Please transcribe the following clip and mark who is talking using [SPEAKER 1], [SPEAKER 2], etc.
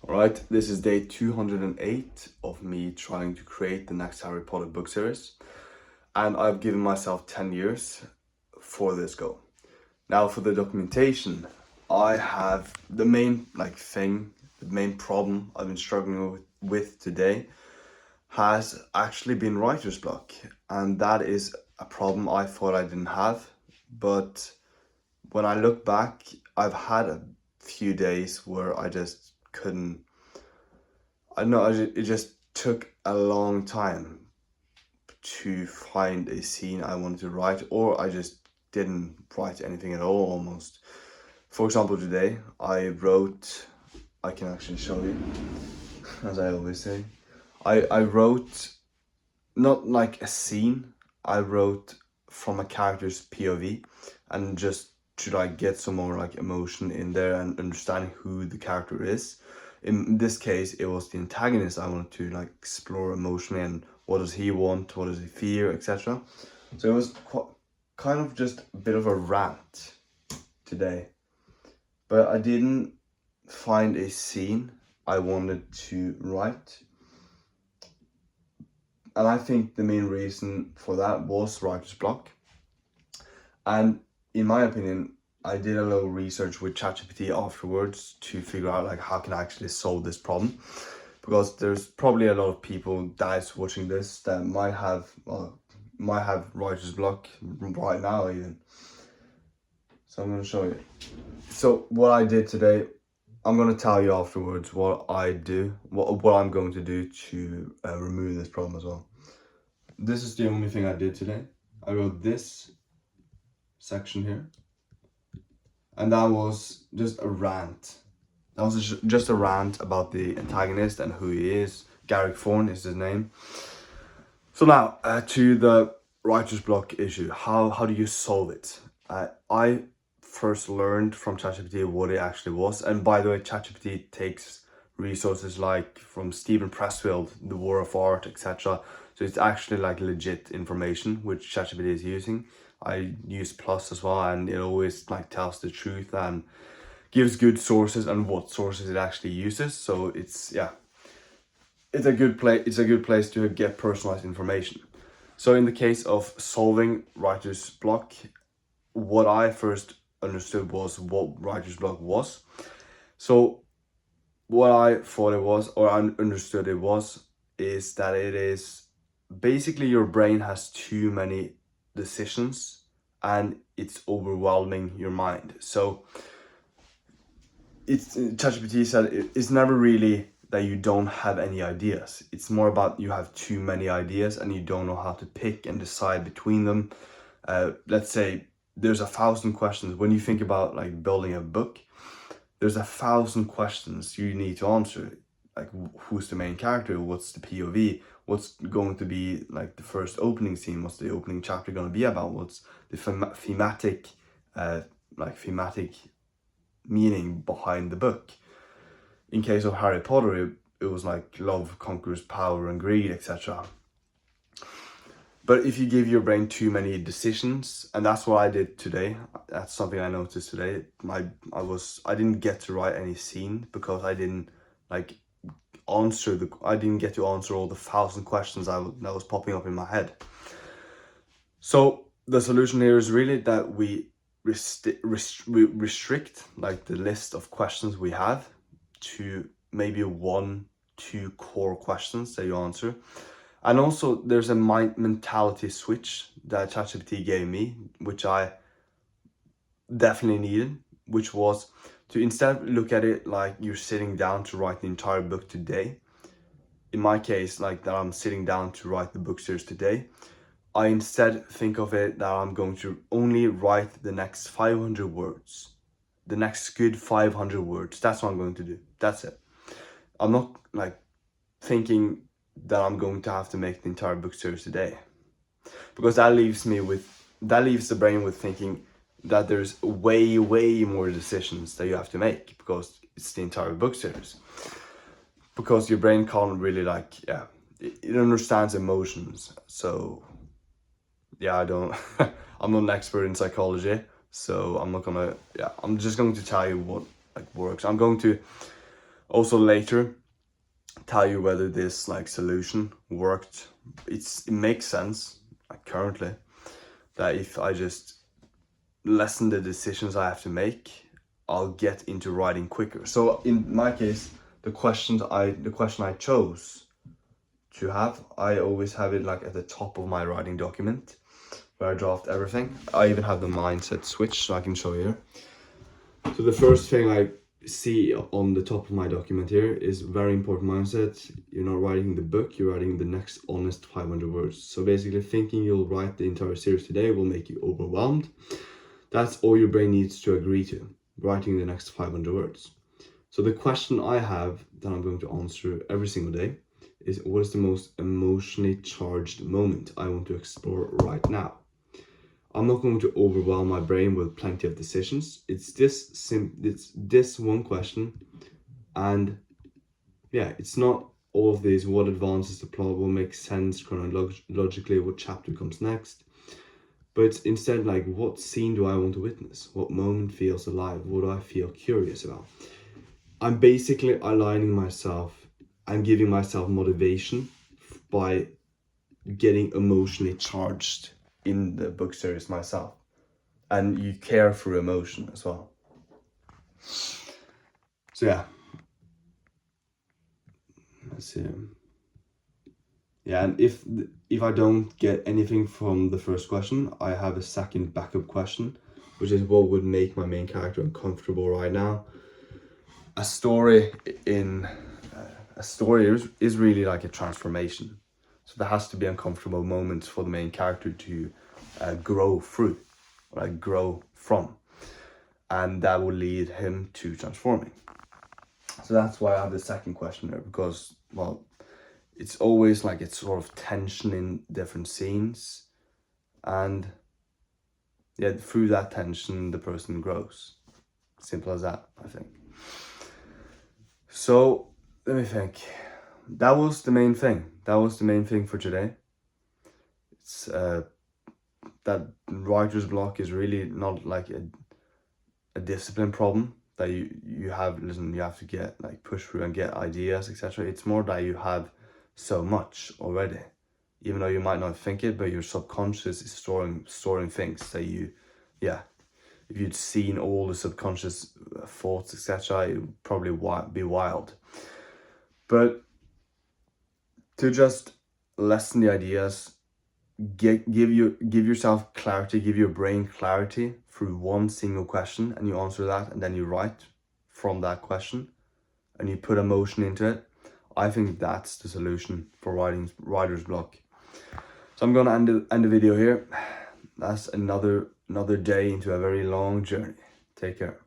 [SPEAKER 1] Alright, this is day 208 of me trying to create the next Harry Potter book series, and I've given myself 10 years for this goal. Now for the documentation, I have the main the main problem I've been struggling with today has actually been writer's block, and that is a problem I thought I didn't have, but when I look back, I've had a few days where I just couldn't. I know it just took a long time to find a scene I wanted to write, or I just didn't write anything at all almost. For example, today I can actually show you, as I always say. I wrote not like a scene, I wrote from a character's POV, and just to like get some more like emotion in there and understanding who the character is. In this case, it was the antagonist I wanted to like explore emotionally, and what does he want, what does he fear, etc. So it was kind of just a bit of a rant today, but I didn't find a scene I wanted to write. And I think the main reason for that was writer's block. And in my opinion, I did a little research with ChatGPT afterwards to figure out like how can I actually solve this problem, because there's probably a lot of people that is watching this that might have writer's block right now even. So I'm going to show you. So what I did today, I'm going to tell you afterwards what I do, what I'm going to do to remove this problem as well. This is the only thing I did today. I wrote this section here, and that was just a rant. That was just a rant about the antagonist and who he is. Garrick Thorne is his name. So now to the writer's block issue. How do you solve it? I first learned from ChatGPT what it actually was, and by the way, ChatGPT takes resources like from Stephen Pressfield, The War of Art, etc. So it's actually like legit information which ChatGPT is using. I use Plus as well, and it always like tells the truth and gives good sources and what sources it actually uses. So it's a good place to get personalized information. So in the case of solving writer's block, what I first understood was what writer's block was. So what I thought it was, or I understood it was, is that it is basically your brain has too many decisions and it's overwhelming your mind. So ChatGPT said it's never really that you don't have any ideas. It's more about you have too many ideas and you don't know how to pick and decide between them. Let's say there's 1,000 questions. When you think about like building a book, there's 1,000 questions you need to answer. Like, who's the main character? What's the POV? What's going to be like the first opening scene? What's the opening chapter going to be about? What's the thematic meaning behind the book? In case of Harry Potter, it was like love conquers power and greed, etc. But if you give your brain too many decisions, and that's what I did today, that's something I noticed today. I didn't get to write any scene because I didn't like I didn't get to answer all the 1,000 questions that was popping up in my head. So the solution here is really that we restrict like the list of questions we have to maybe 1-2 core questions that you answer. And also there's a mentality switch that ChatGPT gave me, which I definitely needed, which was to instead look at it like you're sitting down to write the entire book today. In my case, like that I'm sitting down to write the book series today, I instead think of it that I'm going to only write the next 500 words. The next good 500 words. That's what I'm going to do. That's it. I'm not like thinking that I'm going to have to make the entire book series today, because that leaves the brain with thinking that there's way more decisions that you have to make because it's the entire book series. Because your brain can't really it understands emotions. So I don't I'm not an expert in psychology, so I'm just going to tell you what like works. I'm going to also later tell you whether this like solution worked. It makes sense like currently that if I just lessen the decisions I have to make, I'll get into writing quicker. So in my case, the question I chose to have, I always have it like at the top of my writing document where I draft everything. I even have the mindset switch, so I can show you here. So the first thing I see on the top of my document here is very important mindset. You're not writing the book, you're writing the next honest 500 words. So basically thinking you'll write the entire series today will make you overwhelmed. That's all your brain needs to agree to, writing the next 500 words. So the question I have that I'm going to answer every single day is, what is the most emotionally charged moment I want to explore right now? I'm not going to overwhelm my brain with plenty of decisions. It's this one question, and yeah, it's not all of these. What advances the plot? Will make sense chronologically? What chapter comes next? But instead, like, what scene do I want to witness? What moment feels alive? What do I feel curious about? I'm basically aligning myself and giving myself motivation by getting emotionally charged in the book series myself. And you care for emotion as well. So yeah. Let's see. Yeah, and if I don't get anything from the first question, I have a second backup question, which is what would make my main character uncomfortable right now. A story is really like a transformation. So there has to be uncomfortable moments for the main character to grow through, like grow from, and that will lead him to transforming. So that's why I have the second question there, because, well, it's always like it's sort of tension in different scenes, and yeah, through that tension the person grows. Simple as that, I think. So let me think. That was the main thing. That was the main thing for today. It's that writer's block is really not like a discipline problem that you have to get like push through and get ideas, etc. It's more that you have so much already, even though you might not think it, but your subconscious is storing things that if you'd seen all the subconscious thoughts, etc., it would probably be wild. But to just lessen the ideas, give yourself clarity, give your brain clarity through one single question, and you answer that, and then you write from that question, and you put emotion into it. I think that's the solution for writer's block. So I'm gonna end the video here. That's another day into a very long journey. Take care.